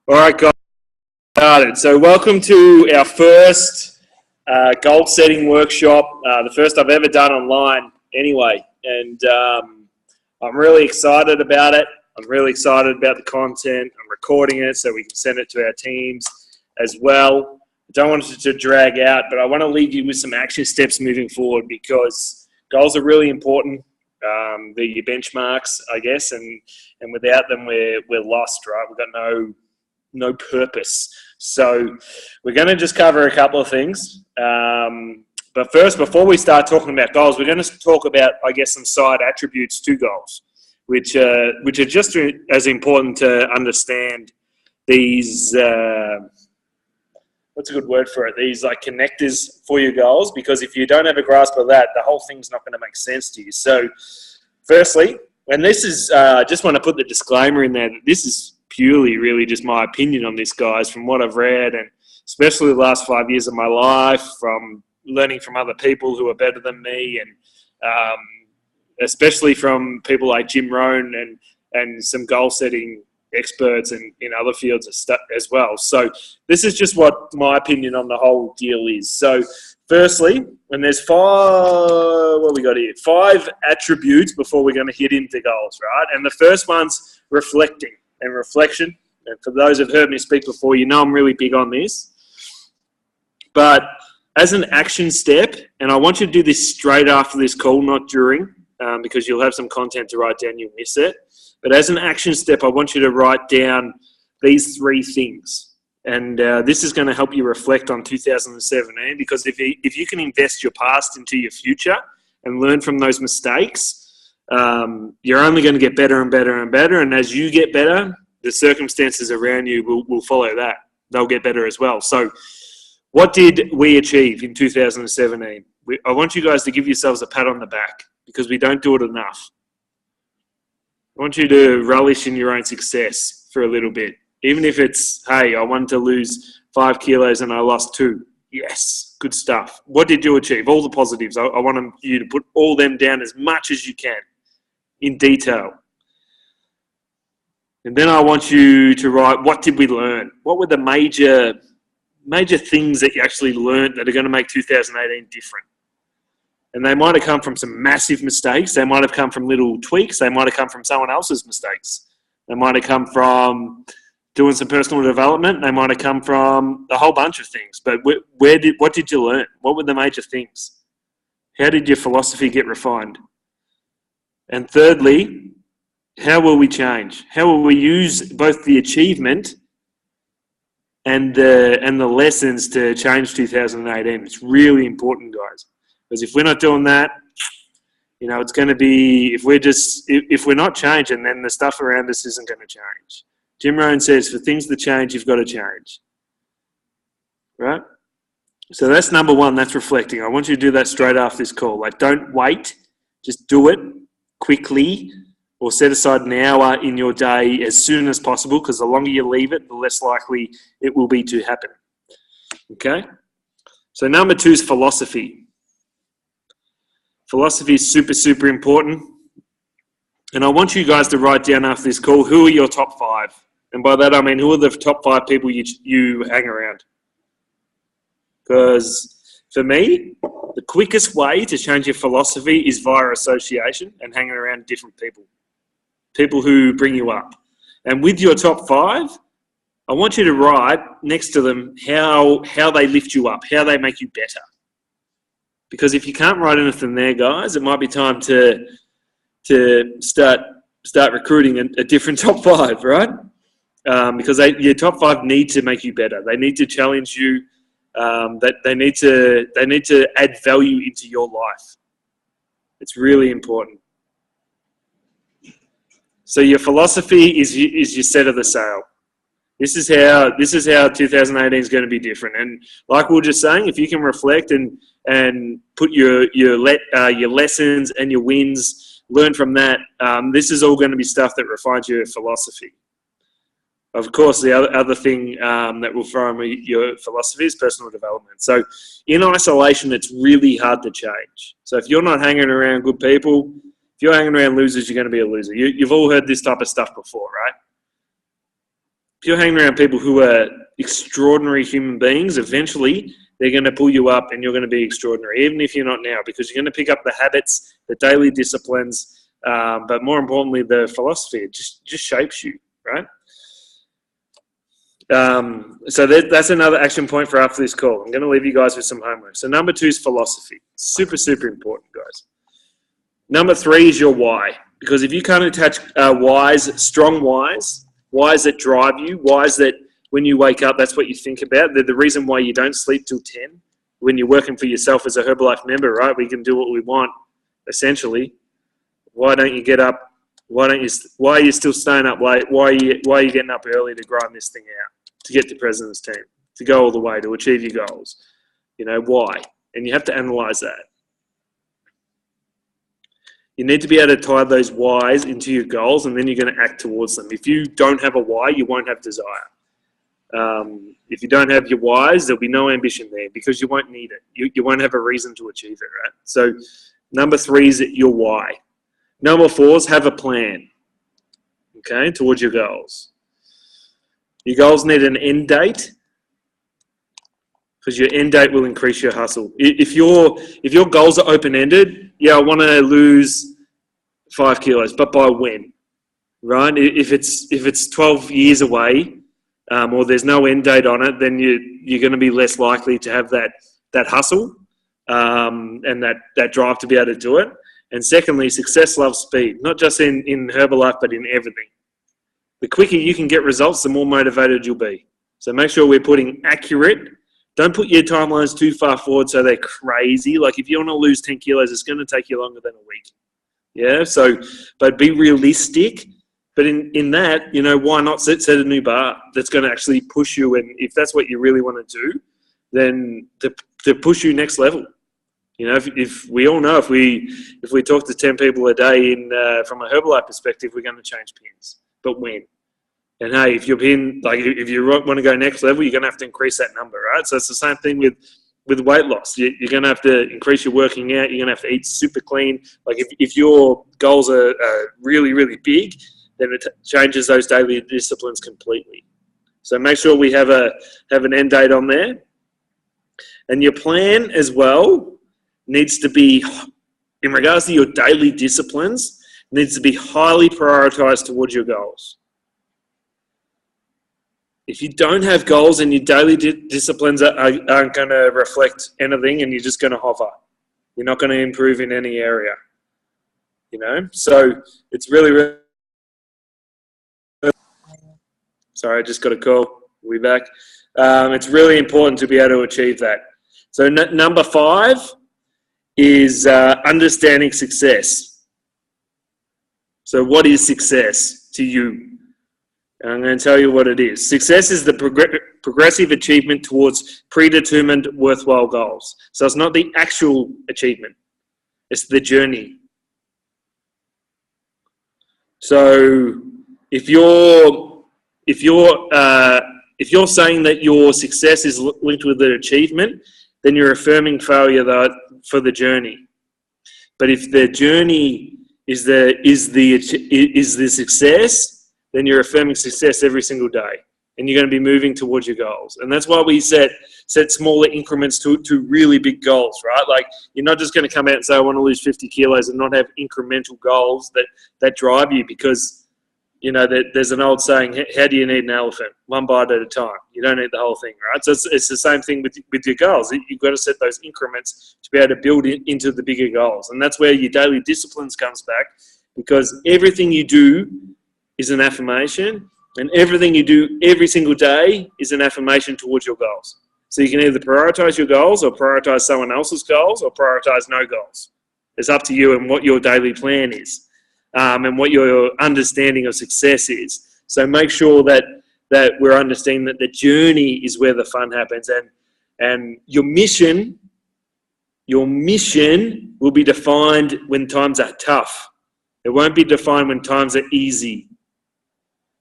All right, guys, started. So welcome to our first goal setting workshop, the first I've ever done online anyway. And I'm really excited about it. I'm really excited about the content. I'm recording it so we can send it to our teams as well. I don't want it to drag out, but I want to leave you with some action steps moving forward because goals are really important. They're your benchmarks, I guess, and without them, we're lost, right? We've got no purpose. So we're going to just cover a couple of things. But first, before we start talking about goals, we're going to talk about, I guess, some side attributes to goals, which are just as important to understand these, what's a good word for it? These like connectors for your goals, because if you don't have a grasp of that, the whole thing's not going to make sense to you. So firstly, and this is, I just want to put the disclaimer in there that this is purely really just my opinion on this, guys, from what I've read, and especially the last 5 years of my life, from learning from other people who are better than me, and especially from people like Jim Rohn and some goal setting experts in other fields as well. So this is just what my opinion on the whole deal is. So firstly, when there's five attributes before we're going to hit into goals, right? And the first one's reflecting and reflection. And for those who've heard me speak before, you know I'm really big on this. But as an action step, and I want you to do this straight after this call, not during, because you'll have some content to write down, you'll miss it. But as an action step, I want you to write down these three things. And this is going to help you reflect on 2017, because if you can invest your past into your future and learn from those mistakes, you're only going to get better and better and better. And as you get better, the circumstances around you will follow that. They'll get better as well. So what did we achieve in 2017? I want you guys to give yourselves a pat on the back, because we don't do it enough. I want you to relish in your own success for a little bit. Even if it's, hey, I wanted to lose 5 kilos and I lost 2. Yes, good stuff. What did you achieve? All the positives. I want you to put all them down as much as you can in detail. And then I want you to write, what did we learn? What were the major things that you actually learned that are going to make 2018 different? And they might have come from some massive mistakes. They might have come from little tweaks. They might have come from someone else's mistakes. They might have come from doing some personal development. They might have come from a whole bunch of things. But what did you learn? What were the major things? How did your philosophy get refined? And thirdly, how will we change? How will we use both the achievement and the lessons to change 2018? It's really important, guys. Because if we're not doing that, you know, it's going to be, if we're not changing, then the stuff around us isn't going to change. Jim Rohn says, for things to change, you've got to change. Right? So that's number one, that's reflecting. I want you to do that straight after this call. Like, don't wait. Just do it quickly, or set aside an hour in your day as soon as possible, because the longer you leave it, the less likely it will be to happen. Okay? So number 2 is philosophy. Philosophy is super, super important. And I want you guys to write down after this call, who are your top 5? And by that I mean, who are the top 5 people you hang around? Because for me, the quickest way to change your philosophy is via association and hanging around different people. People who bring you up. And with your top 5, I want you to write next to them how they lift you up, how they make you better. Because if you can't write anything there, guys, it might be time to start recruiting a different top 5, right? Because your top 5 need to make you better. They need to challenge you. That they need to add value into your life. It's really important. So your philosophy is your set of the sail. This is how 2018 is going to be different. And like we were just saying, if you can reflect and put your lessons and your wins, learn from that. This is all going to be stuff that refines your philosophy. Of course, the other thing that will refine your philosophy is personal development. So in isolation, it's really hard to change. So if you're not hanging around good people, if you're hanging around losers, you're going to be a loser. You've all heard this type of stuff before, right? if you're hanging around people who are extraordinary human beings, eventually they're going to pull you up and you're going to be extraordinary, even if you're not now, because you're going to pick up the habits, the daily disciplines, but more importantly, the philosophy. It just shapes you, right? So that's another action point for after this call. I'm going to leave you guys with some homework. So number 2 is philosophy. Super, super important, guys. Number 3 is your why. Because if you can't attach whys, strong whys that drive you, whys that when you wake up, that's what you think about. They're the reason why you don't sleep till 10. When you're working for yourself as a Herbalife member, right? We can do what we want, essentially. Why don't you get up? Why are you still staying up late? Why are you getting up early to grind this thing out, to get to President's Team, to go all the way, to achieve your goals? Why? And you have to analyze that. You need to be able to tie those whys into your goals, and then you're going to act towards them. If you don't have a why, you won't have desire. If you don't have your whys, there'll be no ambition there because you won't need it. You won't have a reason to achieve it, right? So number 3 is your why. Number 4 is have a plan, okay, towards your goals. Your goals need an end date because your end date will increase your hustle. If your goals are open-ended, I want to lose 5 kilos, but by when, right? If it's 12 years away, or there's no end date on it, then you're going to be less likely to have that hustle and that drive to be able to do it. And secondly, success loves speed, not just in Herbalife, but in everything. The quicker you can get results, the more motivated you'll be. So make sure we're putting accurate. Don't put your timelines too far forward so they're crazy. Like if you want to lose 10 kilos, it's going to take you longer than a week. Yeah, so, but be realistic. But in that, why not set a new bar that's going to actually push you? And if that's what you really want to do, then to push you next level. If we all know, if we talk to 10 people a day from a Herbalife perspective, we're going to change pins. But when? And hey, if you want to go next level, you're going to have to increase that number, right? So it's the same thing with weight loss. You're going to have to increase your working out. You're going to have to eat super clean. Like if your goals are really, really big, then it changes those daily disciplines completely. So make sure we have an end date on there. And your plan as well needs to be, in regards to your daily disciplines, needs to be highly prioritized towards your goals. If you don't have goals and your daily disciplines aren't going to reflect anything and you're just going to hover, you're not going to improve in any area. So it's really sorry, I just got a call. We'll be back. It's really important to be able to achieve that. So number 5 is understanding success. So what is success to you? And I'm going to tell you what it is. Success is the progressive achievement towards predetermined worthwhile goals. So it's not the actual achievement. It's the journey. So if you're saying that your success is linked with the achievement, then you're affirming failure for the journey. But if the journey is the success, then you're affirming success every single day, and you're going to be moving towards your goals. And that's why we set smaller increments to really big goals, right? Like you're not just going to come out and say, I want to lose 50 kilos and not have incremental goals that drive you, because there's an old saying, how do you need an elephant? One bite at a time. You don't need the whole thing, right? So it's the same thing with your goals. You've got to set those increments to be able to build into the bigger goals. And that's where your daily disciplines comes back, because everything you do is an affirmation, and everything you do every single day is an affirmation towards your goals. So you can either prioritize your goals or prioritize someone else's goals or prioritize no goals. It's up to you and what your daily plan is. And what your understanding of success is. So make sure that we're understanding that the journey is where the fun happens, and your mission will be defined when times are tough. It won't be defined when times are easy.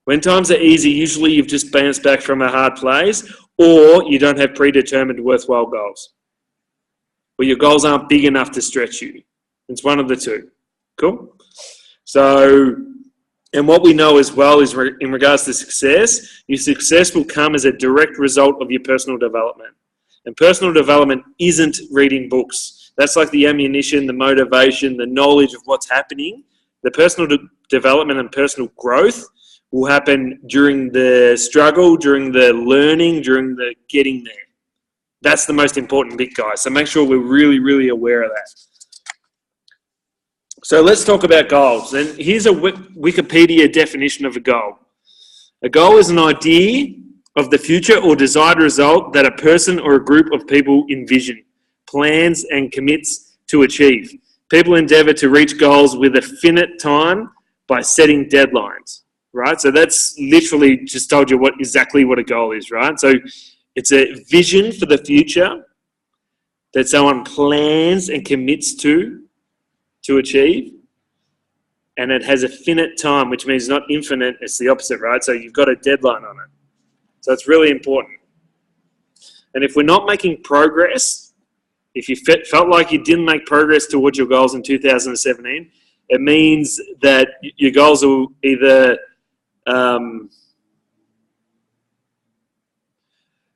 When times are easy, usually you've just bounced back from a hard place, or you don't have predetermined worthwhile goals, or your goals aren't big enough to stretch you. It's one of the two. Cool? So And what we know as well is in regards to success, your success will come as a direct result of your personal development. And personal development isn't reading books. That's like the ammunition, the motivation, the knowledge of what's happening. The personal development and personal growth will happen during the struggle, during the learning, during the getting there. That's the most important bit, guys. So make sure we're really, really aware of that. So let's talk about goals. And here's a Wikipedia definition of a goal. A goal is an idea of the future or desired result that a person or a group of people envision, plans, and commits to achieve. People endeavor to reach goals with a finite time by setting deadlines, right? So that's literally just told you exactly what a goal is, right? So it's a vision for the future that someone plans and commits to achieve, and it has a finite time, which means not infinite, it's the opposite, right? So you've got a deadline on it. So it's really important. And if we're not making progress, if you felt like you didn't make progress towards your goals in 2017, it means that your goals will either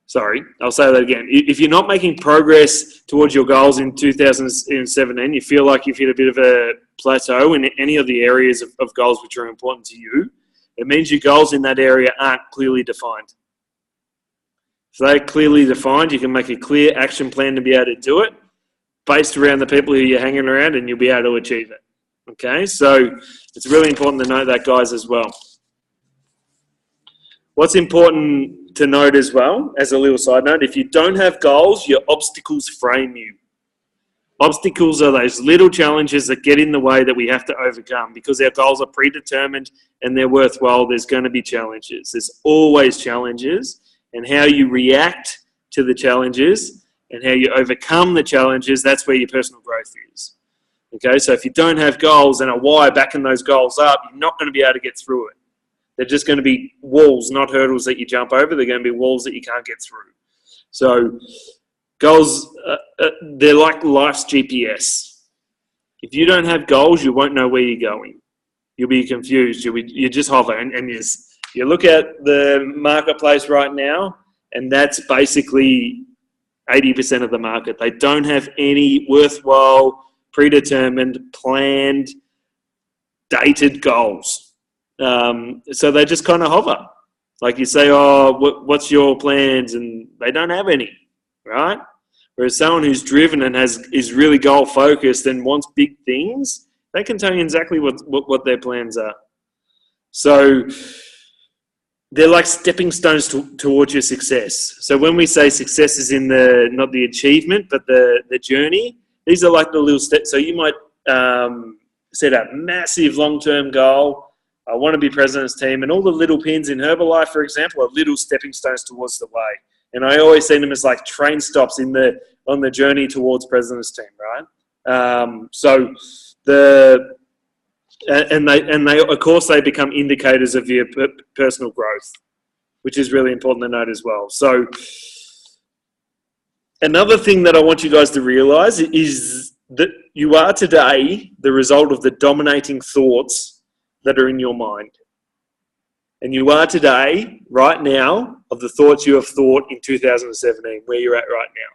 sorry, I'll say that again. If you're not making progress towards your goals in 2017, you feel like you've hit a bit of a plateau in any of the areas of goals which are important to you, it means your goals in that area aren't clearly defined. If they're clearly defined, you can make a clear action plan to be able to do it based around the people who you're hanging around, and you'll be able to achieve it. Okay, so it's really important to note that, guys, as well. What's important to note as well, as a little side note, if you don't have goals, your obstacles frame you. Obstacles are those little challenges that get in the way that we have to overcome. Because our goals are predetermined and they're worthwhile, there's going to be challenges. There's always challenges, and how you react to the challenges and how you overcome the challenges, that's where your personal growth is. Okay, so if you don't have goals and a why backing those goals up, you're not going to be able to get through it. They're just going to be walls, not hurdles that you jump over. They're going to be walls that you can't get through. So goals, they're like life's GPS. If you don't have goals, you won't know where you're going. You'll be confused. You just hover. And you look at the marketplace right now, and that's basically 80% of the market. They don't have any worthwhile, predetermined, planned, dated goals. So they just kind of hover. Like you say, oh, what's your plans? And they don't have any, right? Whereas someone who's driven and is really goal focused and wants big things, they can tell you exactly what their plans are. So they're like stepping stones towards your success. So when we say success is in not the achievement, but the journey, these are like the little steps. So you might set a massive long-term goal. I want to be president's team, and all the little pins in Herbalife, for example, are little stepping stones towards the way. And I always see them as like train stops on the journey towards president's team, right? So they of course they become indicators of your personal growth, which is really important to note as well. So another thing that I want you guys to realize is that you are today the result of the dominating thoughts that are in your mind. And you are today, right now, of the thoughts you have thought in 2017, where you're at right now.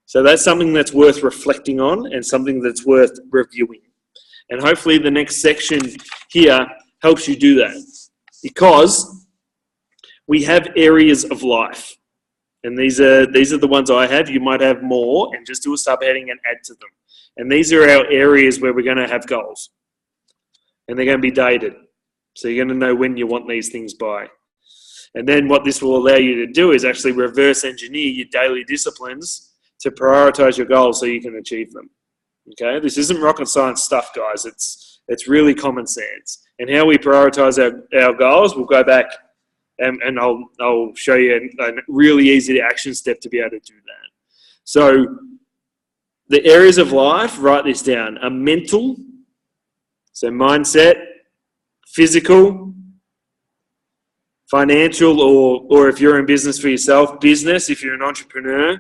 So that's something that's worth reflecting on and something that's worth reviewing. And hopefully the next section here helps you do that. Because we have areas of life. And these are the ones I have. You might have more, and just do a subheading and add to them. And these are our areas where we're going to have goals. And they're going to be dated. So you're going to know when you want these things by. And then what this will allow you to do is actually reverse engineer your daily disciplines to prioritize your goals so you can achieve them. Okay? This isn't rocket science stuff, guys. It's really common sense. And how we prioritize our goals, we'll go back and I'll show you a really easy action step to be able to do that. So the areas of life, write this down, are mental. So mindset, physical, financial, or if you're in business for yourself, business, if you're an entrepreneur.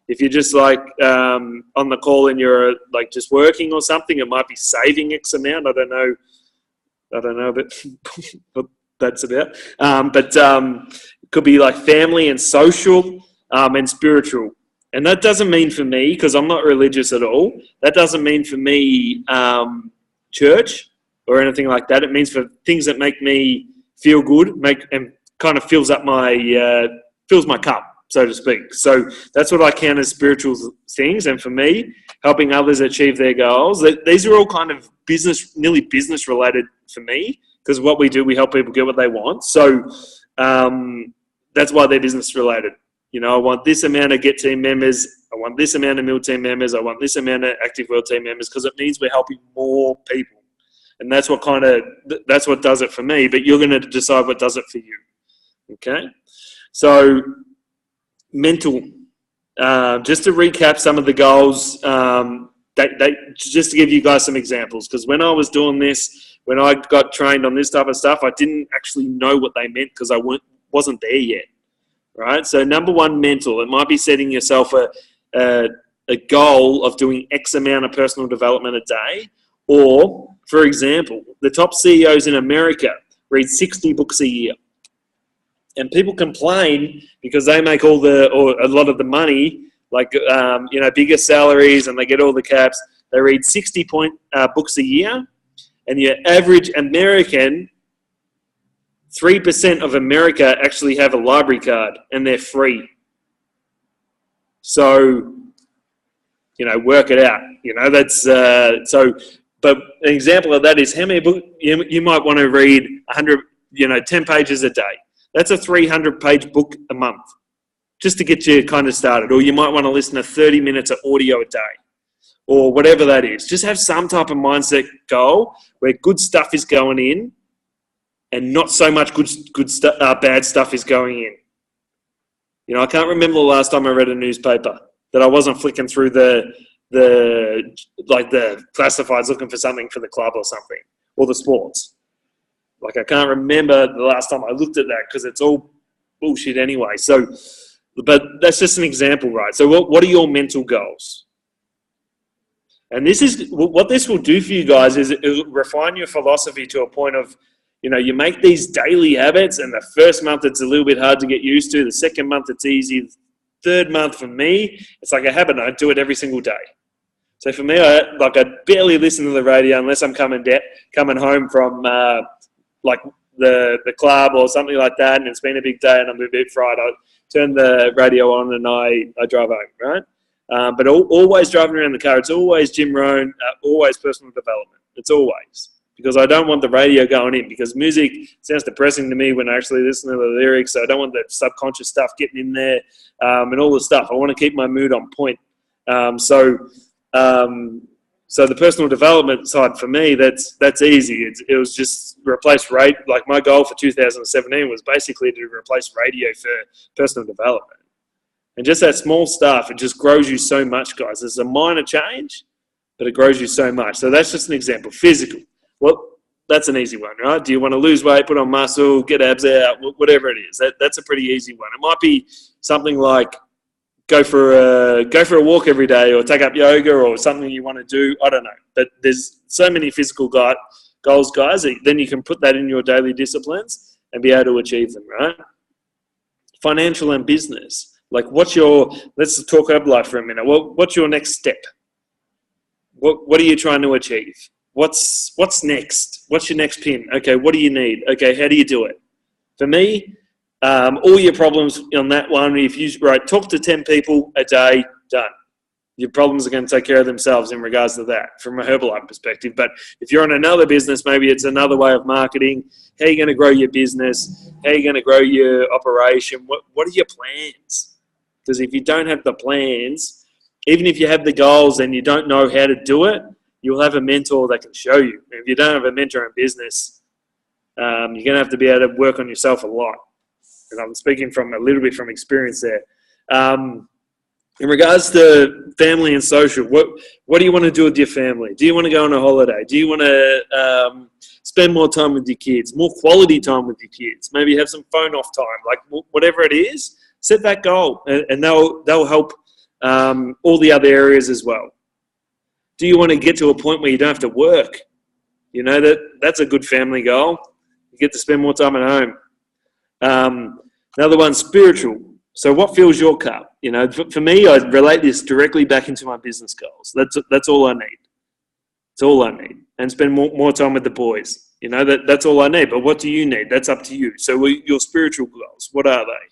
If you're just like on the call and you're like just working or something, it might be saving X amount. I don't know I don't know, but what that's about. It could be like family and social and spiritual. And that doesn't mean for me, because I'm not religious at all, that doesn't mean for me church or anything like that. It means for things that make me feel good, and kind of fills my cup, so to speak. So that's what I count as spiritual things. And for me, helping others achieve their goals, these are all kind of nearly business related for me, because what we do, we help people get what they want. So that's why they're business related. You know, I want this amount of Get team members. I want this amount of Mill team members. I want this amount of Active World team members, because it means we're helping more people. And that's what does it for me. But you're going to decide what does it for you. Okay? So mental. Just to recap some of the goals, just to give you guys some examples, because when I was doing this, when I got trained on this type of stuff, I didn't actually know what they meant because I wasn't there yet. Right? So number one, mental. It might be setting yourself a goal of doing X amount of personal development a day. Or, for example, the top CEOs in America read 60 books a year. And people complain because they make or a lot of the money, like, bigger salaries, and they get all the caps. They read 60 books a year. And your average American, 3% of America actually have a library card, and they're free. So, work it out. That's But an example of that is how many books you might want to read 100, 10 pages a day. That's a 300-page book a month, just to get you kind of started. Or you might want to listen to 30 minutes of audio a day, or whatever that is. Just have some type of mindset goal where good stuff is going in, and not so much bad stuff is going in. I can't remember the last time I read a newspaper that I wasn't flicking through the classifieds looking for something for the club or something, or the sports. Like, I can't remember the last time I looked at that, because it's all bullshit anyway. So, but that's just an example, right? So what are your mental goals? And this is what this will do for you guys, is it will refine your philosophy to a point of, you make these daily habits, and the first month it's a little bit hard to get used to. The second month it's easy. The third month for me, it's like a habit. I do it every single day. So for me, I barely listen to the radio unless I'm coming home from the club or something like that, and it's been a big day and I'm a bit fried. I turn the radio on and I drive home, right? But always driving around the car, it's always Jim Rohn, always personal development. It's always. Because I don't want the radio going in, because music sounds depressing to me when I actually listen to the lyrics. So I don't want the subconscious stuff getting in there and all the stuff. I want to keep my mood on point. So the personal development side for me, that's easy. It was just replace radio. Like, my goal for 2017 was basically to replace radio for personal development. And just that small stuff, it just grows you so much, guys. It's a minor change, but it grows you so much. So that's just an example. Physical. Well, that's an easy one, right? Do you want to lose weight, put on muscle, get abs out, whatever it is? That's a pretty easy one. It might be something like go for a walk every day, or take up yoga, or something you want to do. I don't know. But there's so many physical goals, guys, that then you can put that in your daily disciplines and be able to achieve them, right? Financial and business. Like, let's talk Herbalife for a minute. What's your next step? What are you trying to achieve? What's next? What's your next pin? Okay, what do you need? Okay, how do you do it? For me, all your problems on that one, if you talk to 10 people a day, done. Your problems are going to take care of themselves in regards to that from a Herbalife perspective. But if you're in another business, maybe it's another way of marketing. How are you going to grow your business? How are you going to grow your operation? What are your plans? Because if you don't have the plans, even if you have the goals and you don't know how to do it, you'll have a mentor that can show you. If you don't have a mentor in business, you're going to have to be able to work on yourself a lot. And I'm speaking a little bit from experience there. In regards to family and social, what do you want to do with your family? Do you want to go on a holiday? Do you want to spend more time with your kids, more quality time with your kids? Maybe have some phone off time, like whatever it is. Set that goal, and they'll help all the other areas as well. Do you want to get to a point where you don't have to work? You know, that's a good family goal. You get to spend more time at home. Another one's spiritual. So what fills your cup? You know, for me, I relate this directly back into my business goals. That's all I need. It's all I need. And spend more time with the boys. You know, that's all I need. But what do you need? That's up to you. So your spiritual goals, what are they?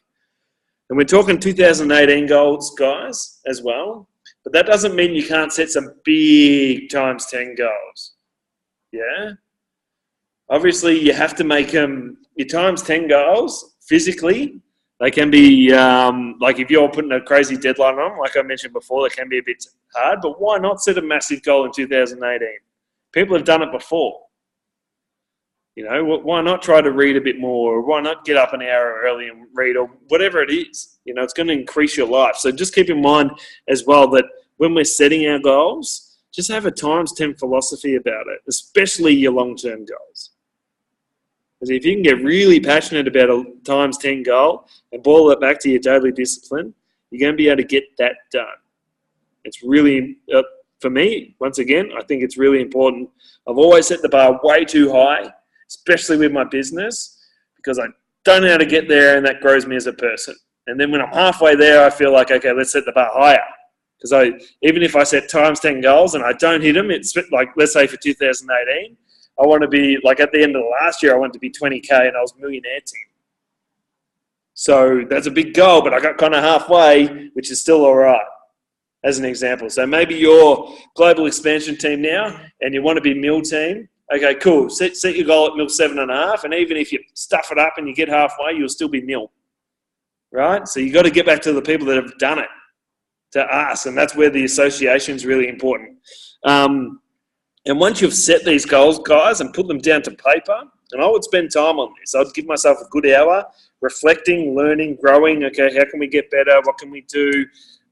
And we're talking 2018 goals, guys, as well. But that doesn't mean you can't set some big times 10 goals. Yeah? Obviously, you have to make them your times 10 goals physically. They can be, like if you're putting a crazy deadline on, like I mentioned before, they can be a bit hard. But why not set a massive goal in 2018? People have done it before. You know, why not try to read a bit more? Or why not get up an hour early and read, or whatever it is? You know, it's going to increase your life. So just keep in mind as well that when we're setting our goals, just have a times 10 philosophy about it, especially your long-term goals. Because if you can get really passionate about a times 10 goal and boil it back to your daily discipline, you're going to be able to get that done. It's really, for me, once again, I think it's really important. I've always set the bar way too high, especially with my business, because I don't know how to get there, and that grows me as a person. And then when I'm halfway there, I feel like, okay, let's set the bar higher. Because even if I set times 10 goals and I don't hit them, it's like, let's say for 2018, I want to be, like at the end of the last year, I wanted to be 20K and I was millionaire team. So that's a big goal, but I got kind of halfway, which is still all right, as an example. So maybe you're global expansion team now and you want to be mill team. Okay, cool. Set your goal at mill 7.5, and even if you stuff it up and you get halfway, you'll still be mill, right? So you got to get back to the people that have done it, to us, and that's where the association is really important. And once you've set these goals, guys, and put them down to paper, and I would spend time on this. I'd give myself a good hour reflecting, learning, growing. Okay, how can we get better? What can we do?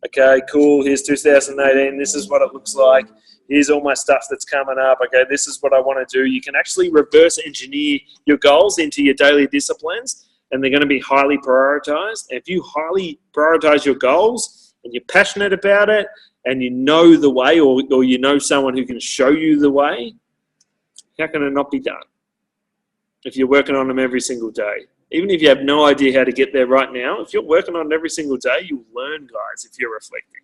Okay, cool. Here's 2018. This is what it looks like. Here's all my stuff that's coming up. Okay, this is what I want to do. You can actually reverse engineer your goals into your daily disciplines, and they're going to be highly prioritized. If you highly prioritize your goals and you're passionate about it, and you know the way, or you know someone who can show you the way, how can it not be done if you're working on them every single day? Even if you have no idea how to get there right now, if you're working on it every single day, you'll learn, guys, if you're reflecting.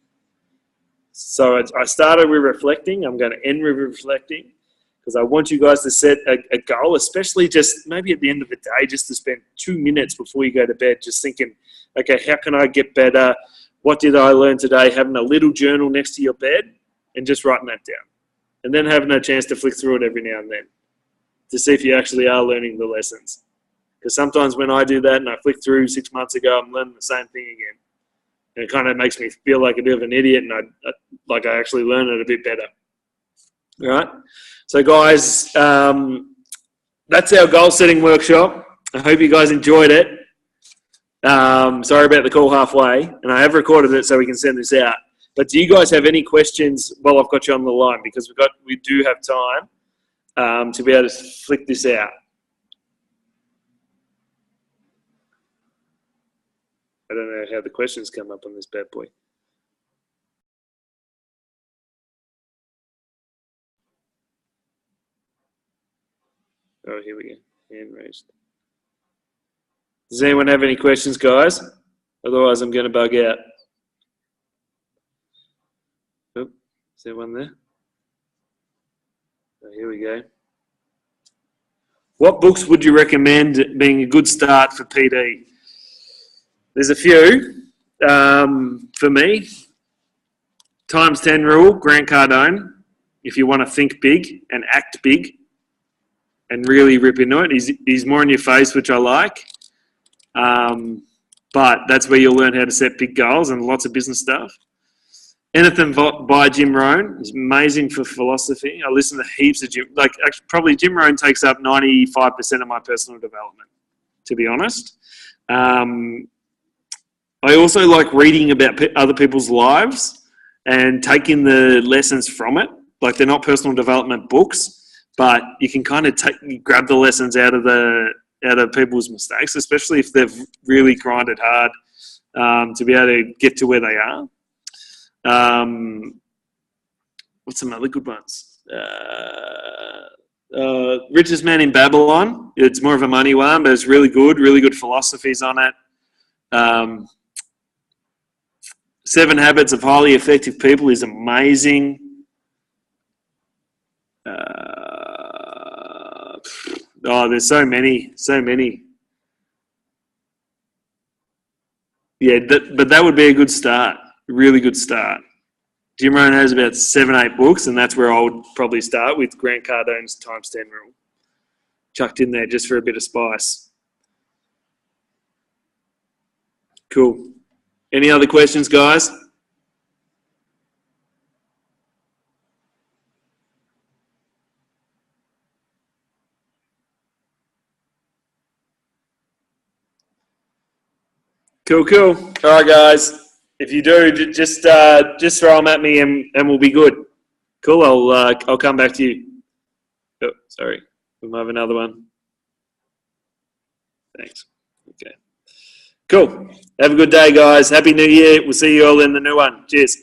So I started with reflecting. I'm going to end with reflecting, because I want you guys to set a goal, especially just maybe at the end of the day, just to spend 2 minutes before you go to bed, just thinking, okay, how can I get better? What did I learn today? Having a little journal next to your bed and just writing that down. And then having a chance to flick through it every now and then to see if you actually are learning the lessons. Because sometimes when I do that and I flick through 6 months ago, I'm learning the same thing again. And it kind of makes me feel like a bit of an idiot, and I actually learn it a bit better. All right? So guys, that's our goal setting workshop. I hope you guys enjoyed it. Sorry about the call halfway, and I have recorded it so we can send this out. But do you guys have any questions while I've got you on the line? Because we do have time to be able to flick this out. I don't know how the questions come up on this bad boy. Oh, here we go. Hand raised. Does anyone have any questions, guys? Otherwise, I'm going to bug out. Oh, is there one there? Oh, here we go. What books would you recommend being a good start for PD? There's a few. For me, Times 10 Rule, Grant Cardone. If you want to think big and act big and really rip into it, he's more in your face, which I like. But that's where you'll learn how to set big goals and lots of business stuff. Anything by Jim Rohn is amazing for philosophy. I listen to heaps of Jim. Probably Jim Rohn takes up 95% of my personal development, to be honest. I also like reading about other people's lives and taking the lessons from it. Like, they're not personal development books, but you can kind of grab the lessons out of people's mistakes, especially if they've really grinded hard to be able to get to where they are. What's some other good ones? Richest Man in Babylon. It's more of a money one, but it's really good philosophies on it. 7 Habits of Highly Effective People is amazing. There's so many. Yeah, but that would be a good start. Really good start. Jim Rohn has about 7, 8 books, and that's where I would probably start with Grant Cardone's times 10 rule. Chucked in there just for a bit of spice. Cool. Any other questions, guys? Cool. All right, guys. If you do, just throw them at me, and we'll be good. Cool. I'll come back to you. Oh, sorry, we might have another one. Thanks. Okay. Cool. Have a good day, guys. Happy New Year. We'll see you all in the new one. Cheers.